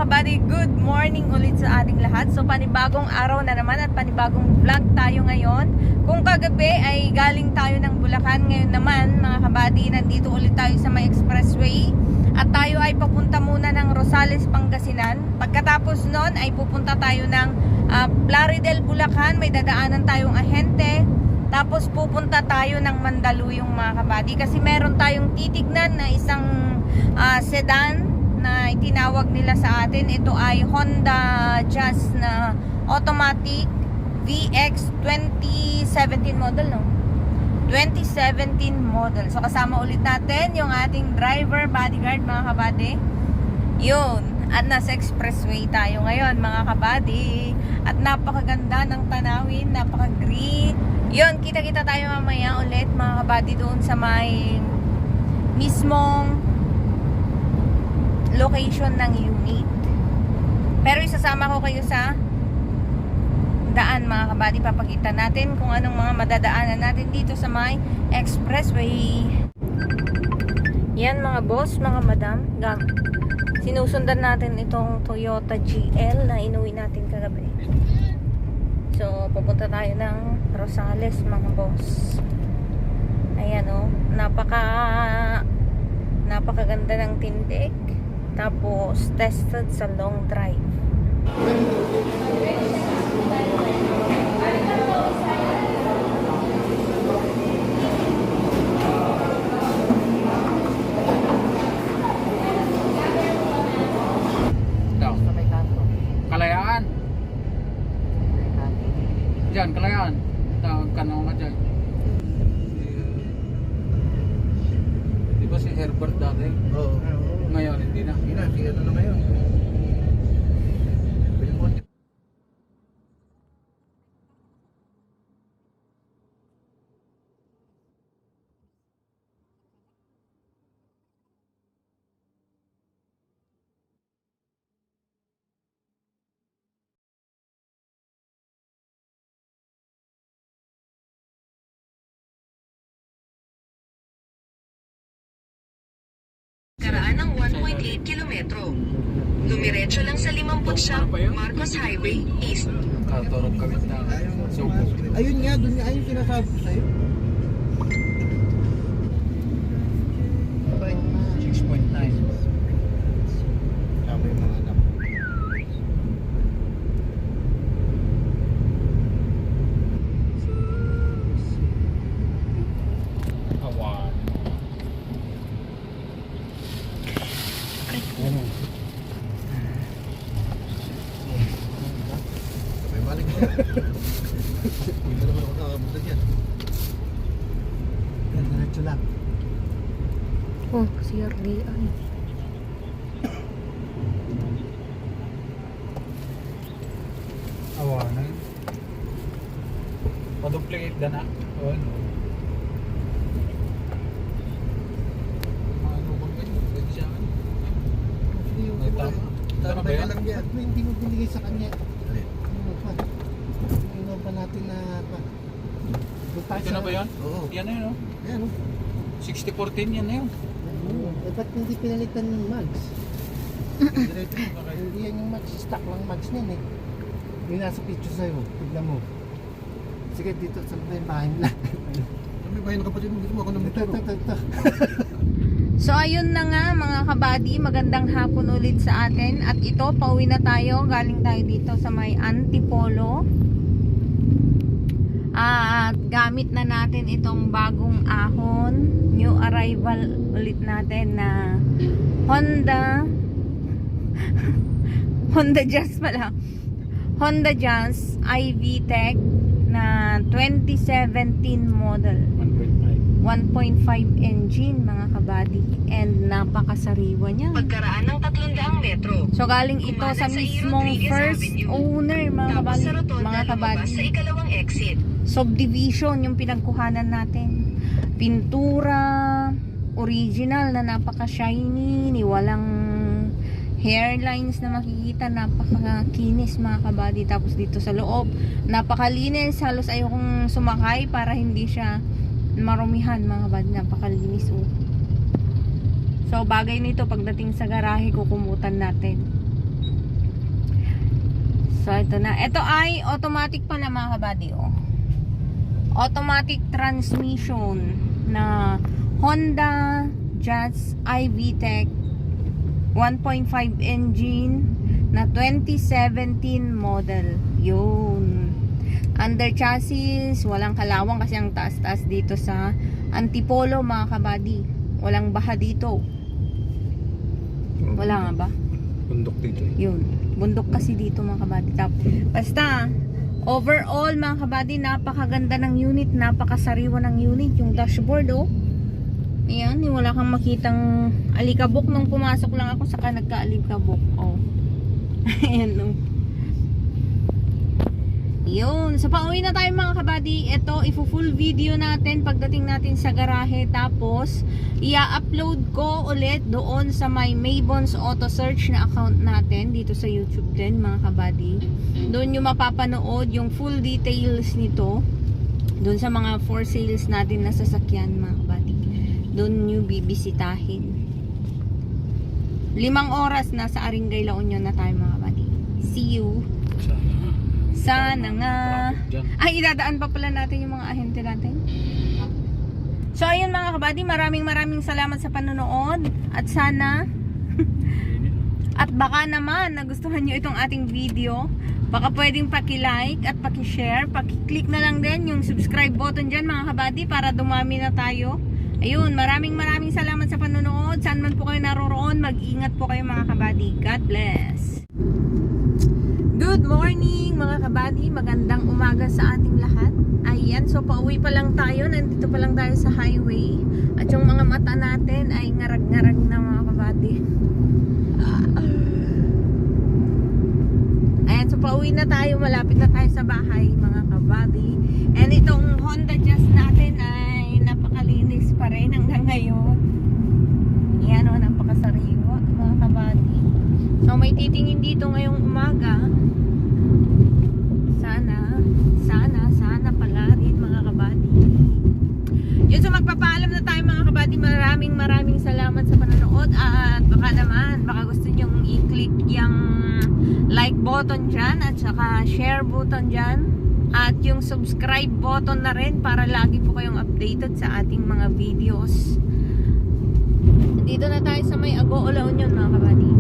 mga kabady, good morning ulit sa ating lahat. So panibagong araw na naman at panibagong vlog tayo ngayon. Kung kagabi ay galing tayo ng Bulacan, ngayon naman mga kabady, nandito ulit tayo sa may expressway. At tayo ay papunta muna ng Rosales, Pangasinan. Pagkatapos nun ay pupunta tayo ng Plaridel, Bulacan. May dadaanan tayong ahente. Tapos pupunta tayo ng Mandaluyong mga kabady. Kasi meron tayong titignan na isang sedan na itinawag nila sa atin. Ito ay Honda Jazz na automatic VX 2017 model, no? 2017 model. So kasama ulit natin yung ating driver, bodyguard mga kabady. Yun. At nasa expressway tayo ngayon mga kabady. At napakaganda ng tanawin, napaka-green. Yun, kita-kita tayo mamaya ulit mga kabady doon sa may mismong location ng unit. Pero isasama ko kayo sa daan mga kabady. Papakita natin kung anong mga madadaanan natin dito sa may expressway. Yan mga boss, mga madam, sinusundan natin itong Toyota GL na inuwi natin kagabi. So pupunta tayo ng Rosales mga boss. Ayan o, napakaganda ng tindig. Tapos tested sa long drive. Kalayaan. Diyan, Kalayaan. Kanong nga dyan. Di ba si Herbert dati? Oo. Ngayon, hindi na. Hindi na, sige na ngayon. Belmonte. Karaan ng 1.8 kilometro. Dumiretso lang sa 50 Marcos Highway East. Katorog kami na. Subo. Ayun nga, doon nga ayun sinasabi ko sa'yo. 6.9. Tama yung mga anak. Awan. Sabay balik siya. Hindi na naman ako nakakapunta dyan. Yan, diretso lang. Oh, CRDI. Awanan. Pa-duplicate na na. Awan. Ano bang ganyan? Pwede siya kan? Hindi yung May tama. Tama ba yan? lang yan. Hindi mo binigay sa kanya. Ano pa? Ano pa natin na pa? Ito na ba yan? Oo. Yan na yun, no? Yan, oh. 60-14 yan na yun. Eh, ba't hindi pinalitan yung mags? Diretso mo ba kayo? Hindi yan yung mags. Stock lang mags niyan eh. Yung nasa picture sa'yo. Tignan mo. Sige, dito sa may bahay nila. May bahay ng kapatid mo. Dito mo ako ng motor. Ito. So ayun na nga mga kabady, magandang hapon ulit sa atin. At ito, pauwi na tayo. Galing tayo dito sa may Antipolo. At gamit na natin itong bagong ahon. New arrival ulit natin na Honda Honda Jazz pala. Honda Jazz iVTEC na 2017 model. 1.5 engine mga kabady, and napakasariwa niya. Pagkaraan ng 300 metro. So galing ito sa mismong first owner mga kabady. Mga kabady, Sa ikalawang exit. subdivision yung pinagkuhanan natin. Pintura original na napaka-shiny, ni walang hairlines na makikita, napakakinis mga kabady. Tapos dito sa loob, napakalinis, halos ayokong sumakay para hindi siya marumihan mga kabady, napakalinis oh. So bagay nito pagdating sa garahe, kukumutan natin. So, ito na. Ito ay automatic pala mga kabady, oh. Automatic transmission na Honda Jazz i-VTEC 1.5 engine na 2017 model. Yun. Under chassis, walang kalawang kasi ang taas-taas dito sa Antipolo mga kabady. Walang baha dito. Wala nga ba? Bundok dito eh. Yun. Bundok kasi dito mga kabady. Basta, overall mga kabady, napakaganda ng unit. Napakasariwa ng unit. Yung dashboard, oh. Ayan, yung wala kang makitang alikabok nung pumasok lang ako, saka nagka-alikabok. Oh. Ayan, no. Yun. So, pauwi na tayo mga kabady. Ito, ifu-full video natin pagdating natin sa garahe. Tapos, i-upload ko ulit doon sa my Maybons Auto Search na account natin. Dito sa YouTube din mga kabady. Doon nyo mapapanood yung full details nito. Doon sa mga for sales natin na sasakyan mga kabady. Doon nyo bibisitahin. 5 oras na sa Aringay, La Union na tayo mga kabady. See you. Sana nga. Ay, idadaan pa pala natin yung mga ahente natin. So, ayun mga kabady, maraming salamat sa panonood. At sana, at baka naman nagustuhan nyo itong ating video, baka pwedeng paki-like at paki-share. Paki-click na lang din yung subscribe button dyan mga kabady para dumami na tayo. Ayun, maraming salamat sa panonood. Saan man po kayo naroroon, mag-ingat po kayo mga kabady. God bless. Good morning mga kabady, magandang umaga sa ating lahat. Ayan, so pauwi pa lang tayo, nandito pa lang tayo sa highway. At yung mga mata natin ay ngarag-ngarag na mga kabady. Ayan, so pauwi na tayo, malapit na tayo sa bahay mga kabady. And itong Honda Jazz natin ay napakalinis pa rin hanggang ngayon. Ayan o, napakasariwa mga kabady. So may titingin dito ngayong umaga. Sana pala rin mga kabady. Yun, so magpapaalam na tayo mga kabady. Maraming salamat sa panonood. At baka naman, baka gusto nyong i-click yung like button dyan at saka share button dyan. At yung subscribe button na rin para lagi po kayong updated sa ating mga videos. Dito na tayo sa may Agoo, La Union mga kabady.